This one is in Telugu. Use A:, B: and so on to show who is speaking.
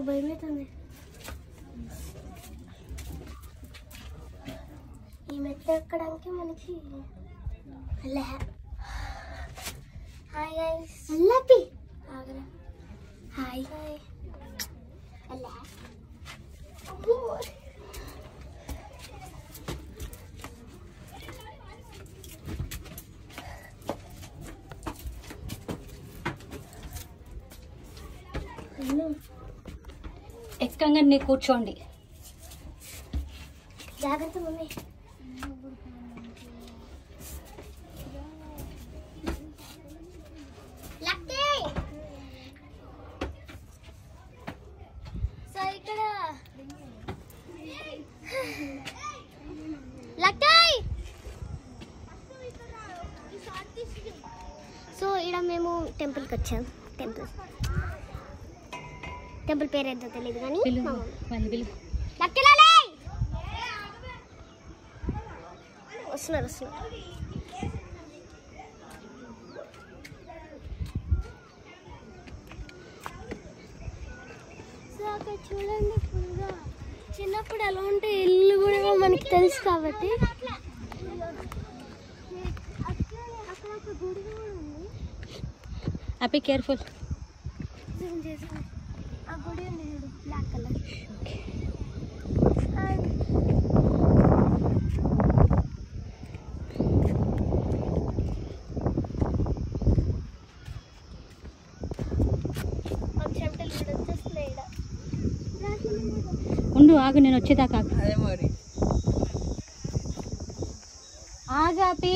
A: భయమవుతుంది. ఈ మెట్ల ఎక్కడానికి మనకి హాయ్ గైస్ అల్లాపి హాయ్ హాయ్ అల్లా
B: ఎక్కంగానే కూర్చోండి.
A: జాగ్రత్త మమ్మీ. సో ఇక్కడ సో ఇక్కడ మేము టెంపుల్కి వచ్చాం. టెంపుల్ పేరు ఏంటో తెలియదు కానీ వస్తున్నారు. సో అక్కడ చూడండి ఫుల్గా చిన్నప్పుడు ఎలా ఉంటే ఇల్లు కూడా మనకి తెలుసు కాబట్టి అక్కడ ఒక గుడి కూడా ఉంది.
B: Happy careful.
A: ఆ గుడి ఉంది చూడు బ్లాక్ కలర్.
B: ఉండు ఆగు, నేను వచ్చేదాకా ఆగు. ఆగాపి